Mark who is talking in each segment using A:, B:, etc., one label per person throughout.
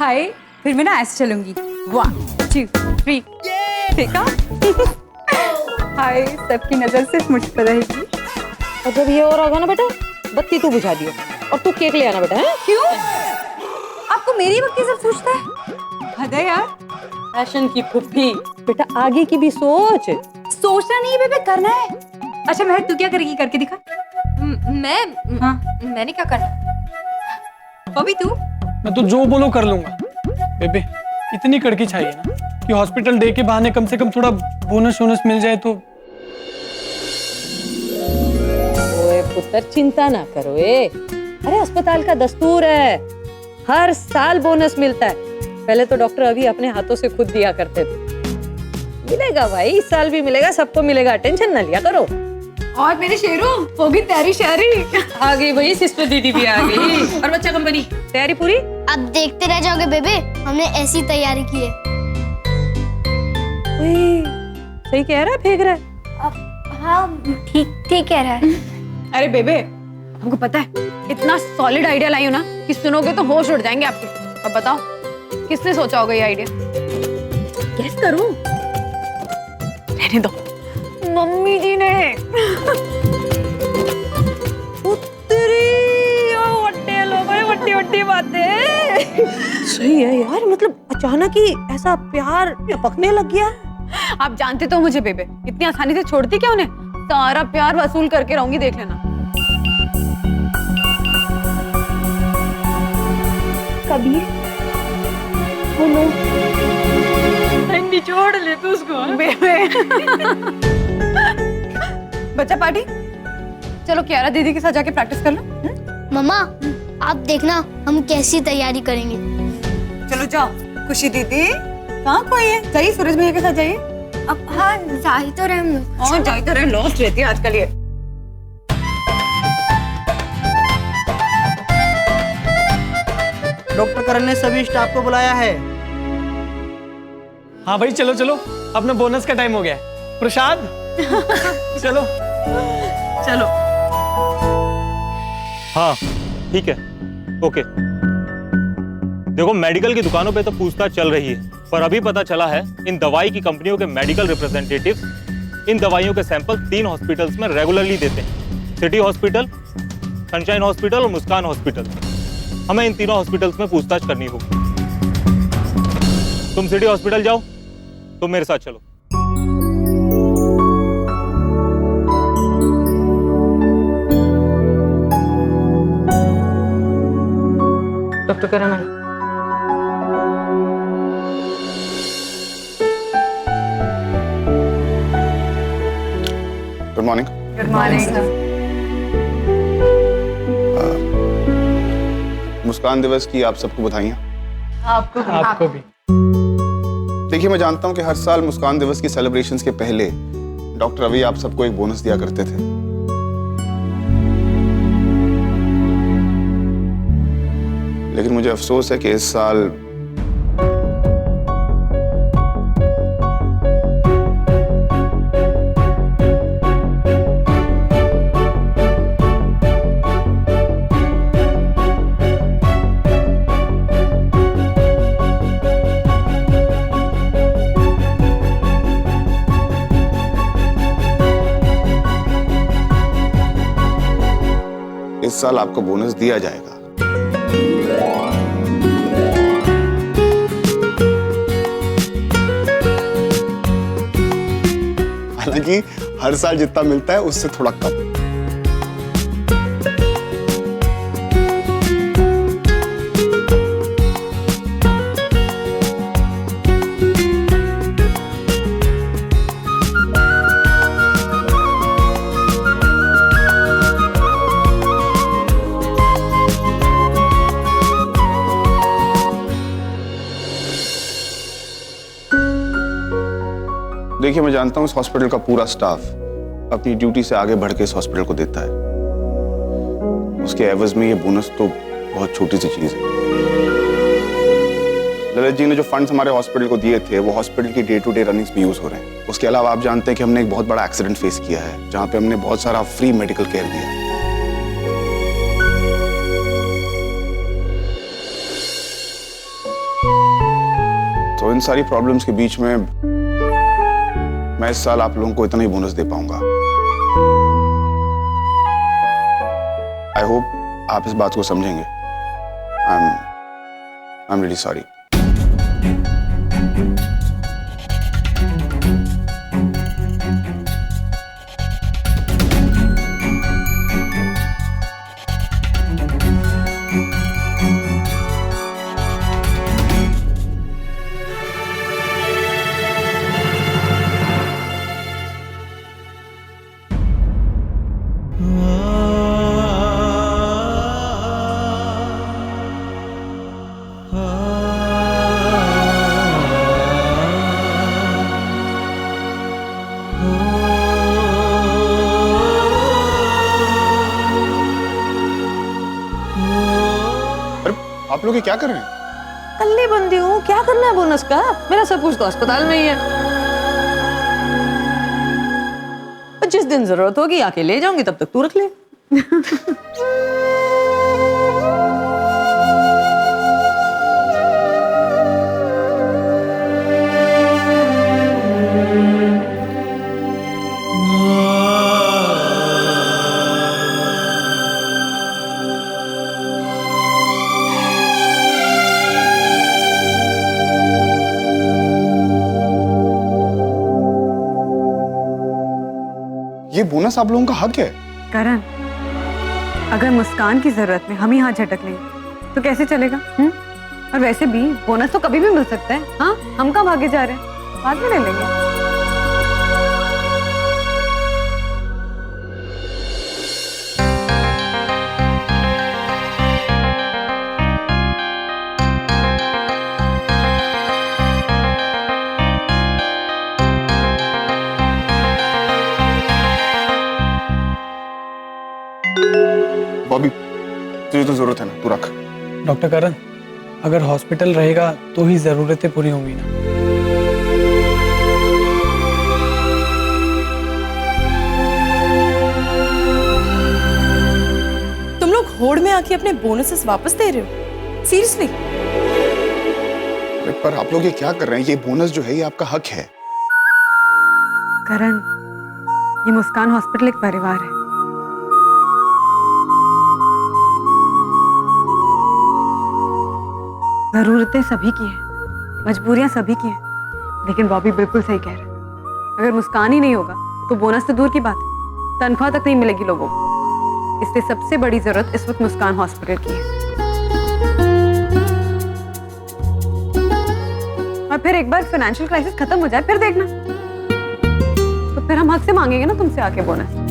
A: हाय, फिर मैं ना ऐसे चलूंगी। 1 2 3 देखा? हाय, सबकी नजर सिर्फ मुझ पर रहेगी।
B: और जब ये और होगा ना बेटा, बत्ती तू बुझा दियो और तू केक ले आना बेटा। है
A: क्यों? आपको मेरी वक्त सब पूछता है? हद है यार।
B: फैशन की फुफ्फी, बेटा आगे की भी सोच।
A: सोचना नहीं है बेबे, करना है। अच्छा महक, तू क्या करेगी? करके दिखा।
C: मैंने क्या करना?
A: बॉबी तू?
D: मैं तो जो बोलो कर लूंगा। बेबे इतनी कड़की चाहिए ना कि हॉस्पिटल डे के बहाने कम से कम थोड़ा बोनस वोनस मिल जाए तो।
B: ओए पुत्र, चिंता ना करो। अरे अस्पताल का दस्तूर है, हर साल बोनस मिलता है। पहले तो डॉक्टर अभी अपने हाथों से खुद दिया करते थे। मिलेगा भाई, इस साल भी मिलेगा, सबको मिलेगा, टेंशन ना लिया करो।
A: और मेरे शेरों, होगी तैयारी शायरी।
B: आ गई भाई, सिस्टर दीदी भी आ गई। और बच्चा कंपनी तैयारी पूरी?
E: अब देखते रह जाओगे बेबे, हमने ऐसी तैयारी की है।
B: सही कह रहा है, फेंक रहा है।
E: हाँ ठीक कह रहा है।
C: अरे बेबे, हमको पता है, इतना सॉलिड आइडिया लाई हो ना कि सुनोगे तो होश उड़ जाएंगे आपके। अब बताओ, किसने सोचा होगा ये आइडिया?
B: कैसे करूं?
C: रहने दो। मम्मी जी ने।
B: वड्डी बातें। सही है यार, मतलब अचानक ही ऐसा प्यार टपकने लग गया।
C: आप जानते तो मुझे बेबे, इतनी आसानी से छोड़ती क्या उन्हें? सारा प्यार वसूल करके रहूंगी, देख लेना।
E: कबीर,
C: निचोड़ ले तू उसको बेबे। बच्चा पार्टी, चलो कियारा दीदी के साथ जाके प्रैक्टिस कर लो।
E: मम्मा आप देखना हम कैसी तैयारी करेंगे।
C: चलो जाओ। खुशी दीदी कहाँ कोई है? जाइए सूरज भैया के साथ जाइए।
E: अब हाँ जा ही तो रहे हम लोग।
C: और जा ही तो रहे, लॉस्ट रहती है आजकल ये।
F: डॉक्टर करण ने सभी स्टाफ को बुलाया है।
D: हाँ भाई चलो चलो, अपना बोनस का टाइम हो गया है। प्रसाद चलो
C: चलो।
G: हाँ ठीक है, ओके। देखो, मेडिकल की दुकानों पे तो पूछताछ चल रही है, पर अभी पता चला है इन दवाई की कंपनियों के मेडिकल रिप्रेजेंटेटिव्स इन दवाइयों के सैंपल 3 हॉस्पिटल्स में रेगुलरली देते हैं। सिटी हॉस्पिटल, सनशाइन हॉस्पिटल और मुस्कान हॉस्पिटल। हमें इन तीनों हॉस्पिटल्स में पूछताछ करनी होगी। तुम सिटी हॉस्पिटल जाओ, तुम मेरे साथ चलो।
B: डॉक्टर करण आई।
H: Good morning.
A: Good morning.
H: मुस्कान दिवस की आप सबको बधाइयाँ।
D: आपको भी।
H: देखिए, मैं जानता हूँ कि हर साल मुस्कान दिवस की सेलिब्रेशंस के पहले डॉक्टर रवि आप सबको एक बोनस दिया करते थे। लेकिन मुझे अफसोस है कि इस साल आपको बोनस दिया जाएगा। हालांकि हर साल जितना मिलता है उससे थोड़ा कम। देखिए, मैं जानता हूं इस हॉस्पिटल का पूरा स्टाफ अपनी ड्यूटी से आगे बढ़ के इस हॉस्पिटल को देता है। उसके एवज में ये बोनस तो बहुत छोटी सी चीज है। ललित जी ने जो फंड्स हमारे हॉस्पिटल को दिए थे वो हॉस्पिटल की डे टू डे रनिंग्स में यूज हो रहे हैं। उसके अलावा आप जानते हैं कि हमने एक बहुत बड़ा एक्सीडेंट फेस किया है जहां पे हमने बहुत सारा फ्री मेडिकल केयर दिया। इन सारी प्रॉब्लम्स के बीच में मैं इस साल आप लोगों को इतना ही बोनस दे पाऊंगा। आई होप आप इस बात को समझेंगे। I am really sorry. आप लोग ये क्या कर रहे हैं?
B: कल्ली बंदी हूँ, क्या करना है बोनस का? मेरा सब कुछ तो अस्पताल में ही है। और जिस दिन जरूरत होगी आके ले जाऊंगी, तब तक तू रख ले।
H: ये बोनस आप लोगों का हक है।
C: करण, अगर मुस्कान की जरूरत में हम ही हाथ झटक लेंगे तो कैसे चलेगा? और वैसे भी बोनस तो कभी भी मिल सकता है। हाँ, हम कहाँ भागे जा रहे हैं, बाद में ले लेंगे।
H: बॉबी, तुझे तो जरूरत है ना, तू रख।
D: डॉक्टर करण, अगर हॉस्पिटल रहेगा तो ही जरूरतें पूरी होंगी ना।
A: तुम लोग होड़ में आके अपने बोनसेस वापस दे रहे हो? सीरियसली?
H: पर आप लोग ये क्या कर रहे हैं? ये बोनस जो है ये आपका हक है।
C: करण, ये मुस्कान हॉस्पिटल एक परिवार है। जरूरतें सभी की हैं, मजबूरियां सभी की हैं, लेकिन बॉबी बिल्कुल सही कह रहे हैं। अगर मुस्कान ही नहीं होगा तो बोनस तो दूर की बात है, तनख्वाह तक नहीं मिलेगी लोगों को। इसलिए सबसे बड़ी जरूरत इस वक्त मुस्कान हॉस्पिटल की है। और फिर एक बार फाइनेंशियल क्राइसिस खत्म हो जाए फिर देखना, तो फिर हम हक से मांगेंगे ना तुमसे आके बोनस।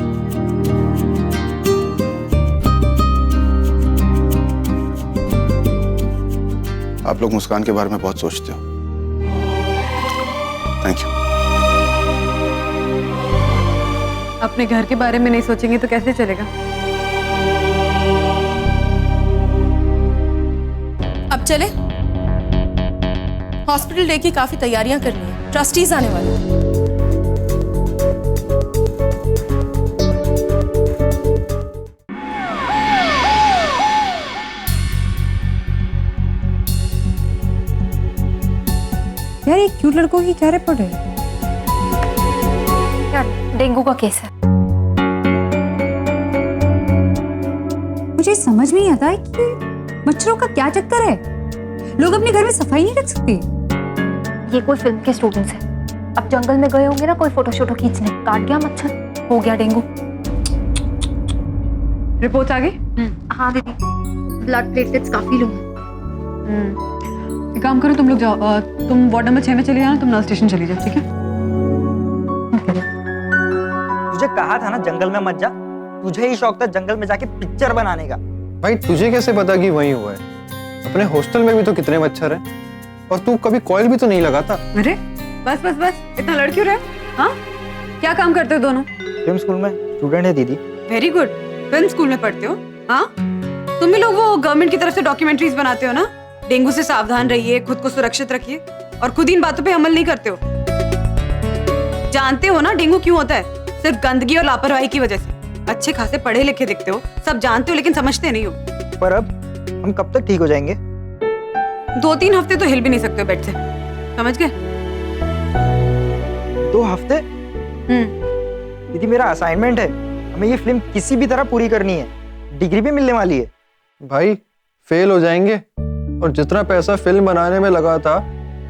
H: आप लोग मुस्कान के बारे में बहुत सोचते हो। Thank you.
C: अपने घर के बारे में नहीं सोचेंगे तो कैसे चलेगा?
A: अब चले? हॉस्पिटल डे की काफी तैयारियां करनी है, ट्रस्टीज आने वाले हैं।
I: यार ये क्यूट लड़कों की क्या रिपोर्ट है?
E: यार डेंगू का केस है।
I: मुझे समझ में नहीं आता है कि मच्छरों का क्या चक्कर है। लोग अपने घर में सफाई नहीं रख सकते।
E: ये कोई फिल्म के स्टूडेंट्स हैं। अब जंगल में गए होंगे ना कोई फोटो खींचने, काट गया मच्छर, हो गया डेंगू।
C: रिपोर्ट आ गई?
E: हाँ दीदी, ब्लड प्लेटलेट्स काफी लो हैं।
C: एक काम करो, तुम लोग जाओ, तुम वार्ड नंबर 6 में चली जाना, तुम नर्स स्टेशन चली जाओ, ठीक है?
F: तुझे कहा था ना जंगल में मत जा। तुझे ही शौक था जंगल में जाके पिक्चर बनाने का।
J: भाई तुझे कैसे पता कि वही हुआ है? अपने हॉस्टल में भी तो कितने मच्छर हैं, और तू कभी कॉइल भी तो नहीं लगाता।
C: अरे बस बस बस, इतना लड़ क्यों रहे हो? हाँ, क्या काम करते हो दोनों?
F: फिल्म स्कूल में स्टूडेंट है दीदी।
C: वेरी गुड, फिल्म स्कूल में पढ़ते हो? हाँ, तुम भी लोग वो गवर्नमेंट की तरफ से डॉक्यूमेंट्रीज बनाते हो ना, डेंगू से सावधान रहिए, खुद को सुरक्षित रखिए, और खुद इन बातों पे अमल नहीं करते हो। जानते हो ना डेंगू क्यों होता है? सिर्फ गंदगी और लापरवाही की वजह से। अच्छे खासे पढ़े लिखे दिखते हो, सब जानते हो, लेकिन समझते नहीं हो।
F: पर अब हम कब तक ठीक हो जाएंगे?
C: 2-3 हफ्ते तो हिल भी नहीं सकते हो बेड से। समझ गए?
F: 2 हफ्ते? दीदी मेरा असाइनमेंट है, हमें ये फिल्म किसी भी तरह पूरी करनी है, डिग्री भी मिलने वाली है।
J: भाई फेल हो जाएंगे और जितना पैसा फिल्म बनाने में लगा था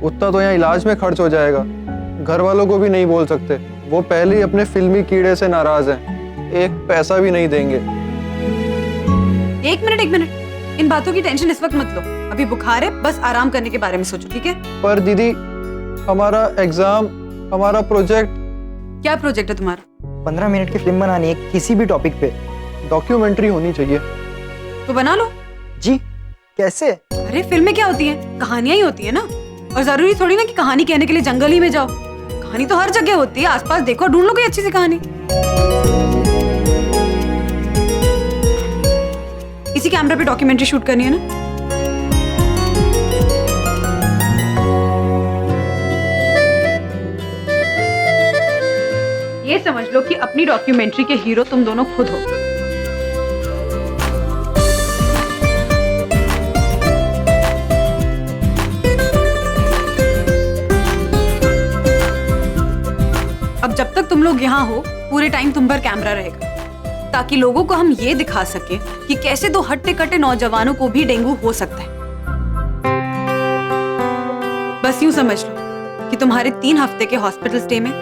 J: उतना तो यहाँ इलाज में खर्च हो जाएगा। घर वालों को भी नहीं बोल सकते, वो पहले ही अपने फिल्मी कीड़े से नाराज हैं, एक पैसा भी नहीं देंगे।
C: एक मिनट, इन बातों की टेंशन इस वक्त मत लो। अभी बुखार है, बस आराम करने के बारे में सोचो, ठीक है?
J: पर दीदी हमारा एग्जाम, हमारा प्रोजेक्ट।
C: क्या प्रोजेक्ट है तुम्हारा?
F: 15 मिनट की फिल्म बनानी है किसी भी टॉपिक पे।
J: डॉक्यूमेंट्री होनी चाहिए।
C: तो बना लो।
F: जी कैसे?
C: अरे फिल्में क्या होती हैं? कहानियां ही होती है ना। और जरूरी थोड़ी ना कि कहानी कहने के लिए जंगल ही में जाओ। कहानी तो हर जगह होती है, आसपास देखो, ढूंढ लो कोई अच्छी सी कहानी। इसी कैमरा पे डॉक्यूमेंट्री शूट करनी है ना? ये समझ लो कि अपनी डॉक्यूमेंट्री के हीरो तुम दोनों खुद हो। अब जब तक तुम लोग यहाँ हो, पूरे टाइम तुम पर कैमरा रहेगा, ताकि लोगों को हम ये दिखा सके कि कैसे 2 हट्टे-कट्टे नौजवानों को भी डेंगू हो सकता है। बस यूं समझ लो कि तुम्हारे 3 हफ्ते के हॉस्पिटल स्टे में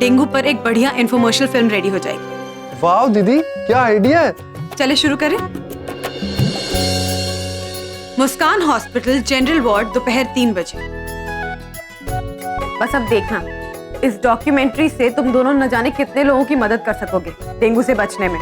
C: डेंगू पर एक बढ़िया इन्फॉर्मेशनल फिल्म रेडी हो जाएगी।
J: वाह दीदी, क्या आइडिया है।
C: चले शुरू करें। मुस्कान हॉस्पिटल जनरल वार्ड, दोपहर 3 बजे। बस अब देखना, इस डॉक्यूमेंट्री से तुम दोनों न जाने कितने लोगों की मदद कर सकोगे डेंगू से बचने में।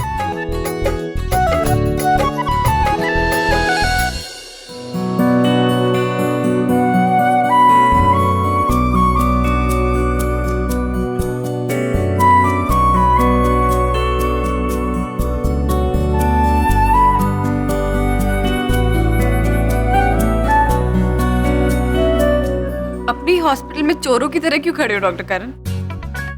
C: अपनी हॉस्पिटल में चोरों की तरह क्यों खड़े हो डॉक्टर करण?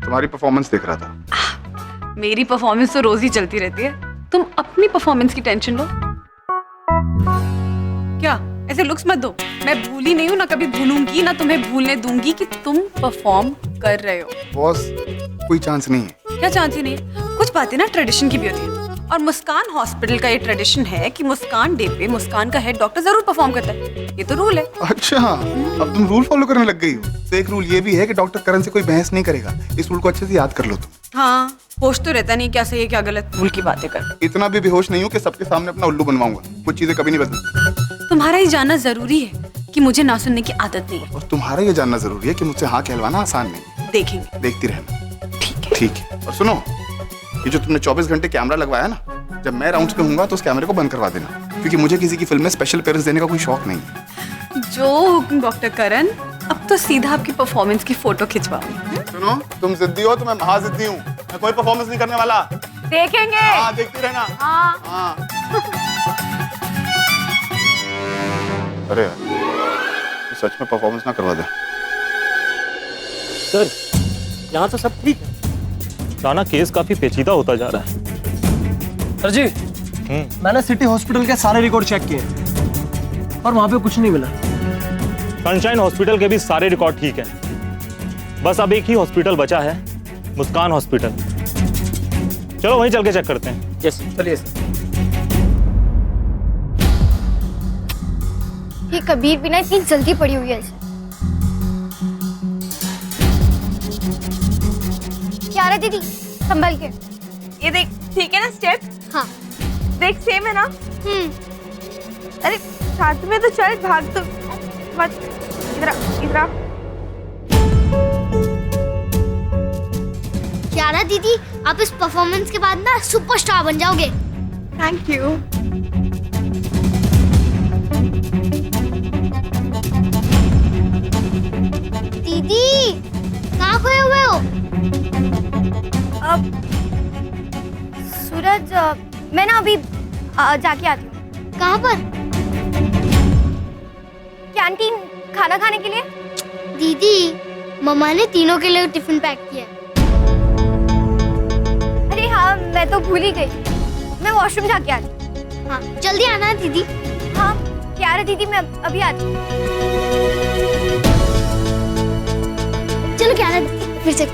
H: तुम्हारी परफॉर्मेंस देख रहा था।
C: मेरी परफॉर्मेंस तो रोज ही चलती रहती है, तुम अपनी परफॉर्मेंस की टेंशन लो। क्या ऐसे लुक्स मत दो, मैं भूली नहीं हूँ, ना कभी भूलूंगी, ना तुम्हें भूलने दूंगी कि तुम परफॉर्म कर रहे हो।
H: बॉस कोई चांस नहीं है।
C: क्या चांस ही नहीं? कुछ बातें ना ट्रेडिशन की भी होती है, और मुस्कान हॉस्पिटल का ये ट्रेडिशन है कि मुस्कान डे पे मुस्कान का हेड डॉक्टर जरूर परफॉर्म करता है, ये तो रूल है।
H: अच्छा, अब तुम रूल फॉलो करने लग गई हो। तो एक रूल ये भी है कि डॉक्टर करण से कोई बहस नहीं करेगा। इस रूल को अच्छे से याद कर लो तुम।
C: हाँ, होश तो रहता नहीं क्या सही है क्या गलत, भूल की बातें कर।
H: इतना भी बेहोश नहीं हो कि सबके सामने अपना उल्लू बनवाऊंगा। कुछ चीजें कभी नहीं बदलती।
C: तुम्हारा ये जानना जरूरी है कि मुझे ना सुनने की आदत नहीं है।
H: और तुम्हारा ये जानना जरूरी है कि मुझसे हाँ कहलवाना आसान नहीं।
C: देखेंगे,
H: देखती रहना।
C: ठीक है।
H: ठीक है। और सुनो, ये जो तुमने 24 घंटे कैमरा लगवाया ना, जब मैं राउंड्स पे हूँगा तो उस कैमरे को बंद करवा देना, क्योंकि मुझे किसी की फिल्म में स्पेशल अपीयरेंस देने का कोई शौक नहीं है।
C: जो हुक्म डॉक्टर करण, अब तो सीधा आपकी परफॉर्मेंस की फोटो खिंचवाऊंगी।
H: सुनो, तुम जिद्दी हो तो मैं महाजिद्दी हूँ। मैं कोई परफॉर्मेंस नहीं करने वाला।
C: देखेंगे।
H: हाँ, देखती रहना।
C: हाँ।
H: हाँ। अरे यार, सच में परफॉर्मेंस ना करवा दे।
G: सर यहाँ तो सब ठीक है, राना केस काफी पेचीदा होता जा रहा है।
K: सर जी, मैंने सिटी हॉस्पिटल के सारे रिकॉर्ड चेक किए और वहां पे कुछ नहीं मिला।
G: सनशाइन हॉस्पिटल के भी सारे रिकॉर्ड ठीक हैं। बस अब एक ही हॉस्पिटल बचा है, मुस्कान हॉस्पिटल। चलो वहीं चल के चेक करते हैं।
K: यस, चलिए।
E: ये कबीर बिना इतनी जल्दी पड़ी हुई है। यारा दीदी संभल के,
A: ये देख, ठीक है ना स्टेप?
E: हाँ
A: देख सेम है ना? अरे साथ में तो चल, भाग तो मत। इधर आ, इधर आ।
E: यारा दीदी, आप इस परफॉर्मेंस के बाद ना सुपरस्टार बन जाओगे।
A: Thank you.
E: दीदी कहाँ खोए हुए हो? सूरज, मैं ना अभी जाके आती हूँ। कहाँ पर? कैंटीन, खाना खाने के लिए। दीदी, मम्मा ने तीनों के लिए टिफिन पैक किया। अरे हाँ, मैं तो भूल ही गई। मैं वॉशरूम जाके आती। हाँ, जल्दी आना दीदी। हाँ, प्यारे दीदी, मैं अभी आती हूँ। लेके आना फिर से।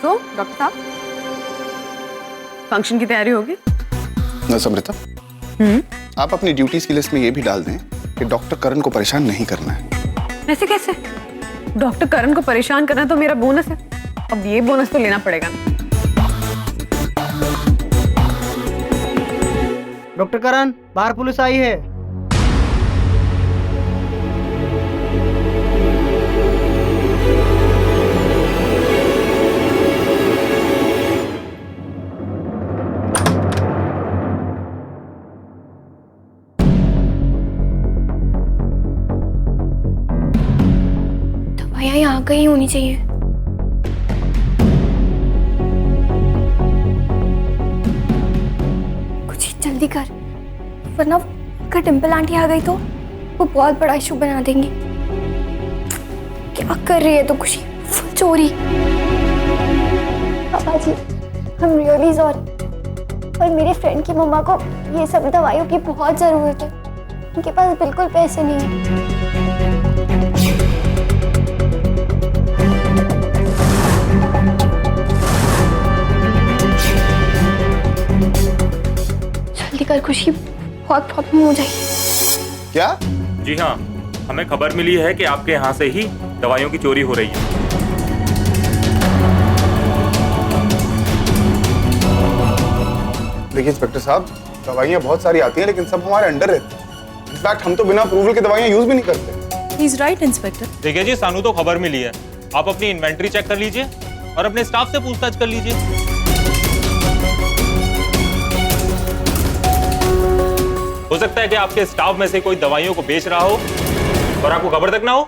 C: तो डॉक्टर साहब, फंक्शन की तैयारी होगी?
H: न समृता, आप अपनी ड्यूटीज की लिस्ट में ये भी डाल दें कि डॉक्टर करण को परेशान नहीं करना है।
C: ऐसे कैसे? डॉक्टर करण को परेशान करना तो मेरा बोनस है, अब ये बोनस तो लेना पड़ेगा।
K: डॉक्टर करण, बाहर पुलिस आई है।
E: दवाइयाँ यहाँ कहीं होनी चाहिए। कुछ जल्दी कर, वरना अगर डिम्पल आंटी आ गई तो वो बहुत बड़ा इशू बना देंगी। क्या कर रही है तो खुशी, फुल चोरी। पापा जी, हम रियली सॉरी, पर मेरे फ्रेंड की मम्मा को ये सब दवाइयों की बहुत जरूरत है, उनके पास बिल्कुल पैसे नहीं है। जल्दी कर खुशी, बहुत प्रॉब्लम हो जाएगी।
H: क्या?
G: जी हाँ, हमें खबर मिली है कि आपके यहाँ से ही दवाइयों की चोरी हो रही है।
H: देखिए इंस्पेक्टर साहब, दवाइयाँ बहुत सारी आती हैं लेकिन सब हमारे अंडर रहती हैं। इनफैक्ट हम तो बिना अप्रूवल के दवाइयाँ यूज भी नहीं करते।
A: He's right, inspector.
G: देखिए जी, सानू तो खबर मिली है, आप अपनी इन्वेंट्री चेक कर लीजिए और अपने स्टाफ से पूछताछ कर लीजिए। हो सकता है कि आपके स्टाफ में से कोई दवाइयों को बेच रहा हो और आपको खबर तक ना हो।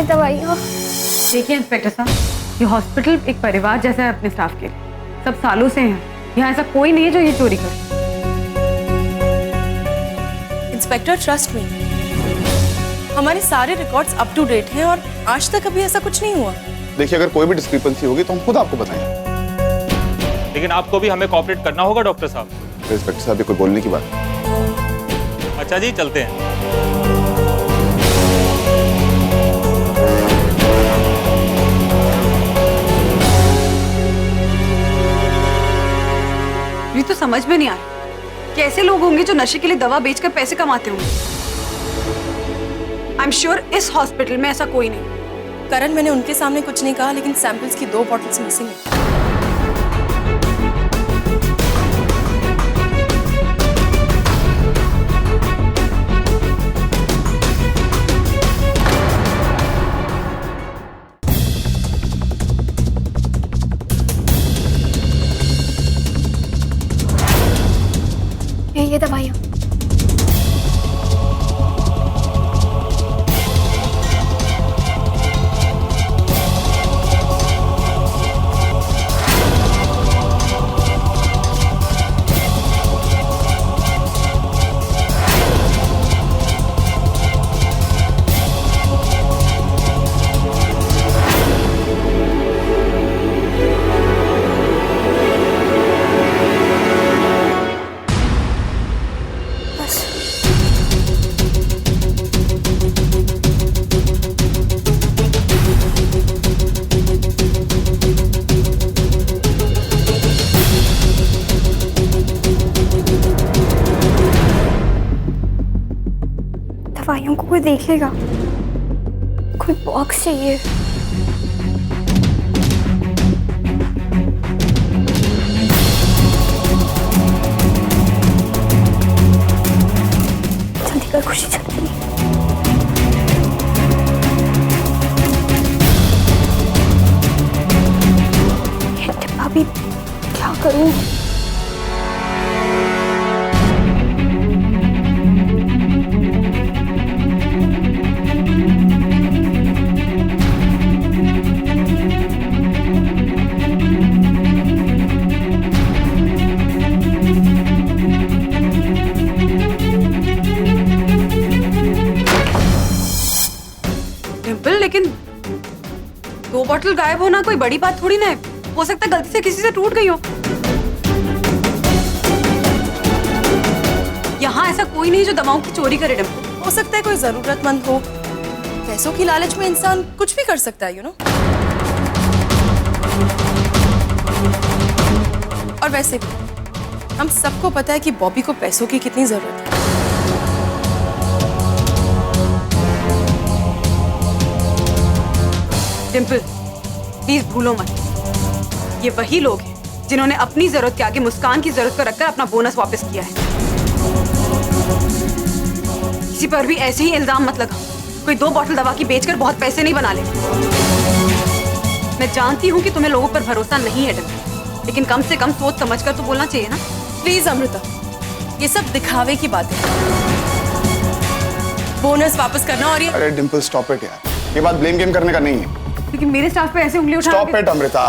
E: दवाइयाँ।
C: देखिए इंस्पेक्टर साहब, ये हॉस्पिटल एक परिवार जैसा है अपने स्टाफ के लिए, सब सालों से हैं, यहाँ ऐसा कोई नहीं है जो ये चोरी करे।
A: इंस्पेक्टर, ट्रस्ट मी, हमारे सारे रिकॉर्ड्स अप टू डेट हैं और आज तक अभी ऐसा कुछ नहीं हुआ।
H: देखिए, अगर कोई भी डिस्क्रिपेंसी होगी तो हम खुद आपको बताएंगे।
G: लेकिन आपको भी हमें कोऑपरेट करना होगा डॉक्टर साहब।
H: इंस्पेक्टर साहब, ये कोई बोलने की बात?
G: अच्छा जी, चलते हैं।
C: ये तो समझ में नहीं आ रहा, कैसे लोग होंगे जो नशे के लिए दवा बेचकर पैसे कमाते होंगे। आई एम श्योर इस हॉस्पिटल में ऐसा कोई नहीं।
A: करण, मैंने उनके सामने कुछ नहीं कहा, लेकिन सैंपल्स की 2 बॉटल्स मिसिंग है।
E: ये दवाइयाँ। कोई देख लेगा। कोई बॉक्स चाहिए। जल्दी कर खुशी, जल्दी। ये डिब्बा भी क्या करूं?
C: डिम्पल, लेकिन 2 बॉटल गायब होना कोई बड़ी बात थोड़ी ना है। हो सकता है गलती से किसी से टूट गई हो। यहाँ ऐसा कोई नहीं जो दवाओं की चोरी करे। डिम्पल,
A: हो सकता है कोई जरूरतमंद हो, पैसों की लालच में इंसान कुछ भी कर सकता है, यू नो। और वैसे भी हम सबको पता है कि बॉबी को पैसों की कितनी जरूरत है।
C: डिम्पल, प्लीज भूलो मत, ये वही लोग हैं जिन्होंने अपनी जरूरत के आगे मुस्कान की जरूरत को रखकर अपना बोनस वापस किया है। किसी पर भी ऐसे ही इल्जाम मत लगाओ। कोई 2 बॉटल दवा की बेचकर बहुत पैसे नहीं बना ले। मैं जानती हूँ कि तुम्हें लोगों पर भरोसा नहीं है डिम्पल, लेकिन कम से कम सोच समझ कर तो बोलना चाहिए ना।
A: प्लीज अमृता, ये सब दिखावे की बात है। बोनस वापस करना और ये।
H: अरे डिम्पल स्टॉप इट यार, ये बात ब्लेम गेम करने का नहीं है।
C: लेकिन मेरे स्टाफ पे ऐसे उंगली उठा।
H: स्टॉप इट अमृता,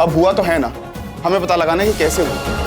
H: अब हुआ तो है ना, हमें पता लगाना है कि कैसे हुआ।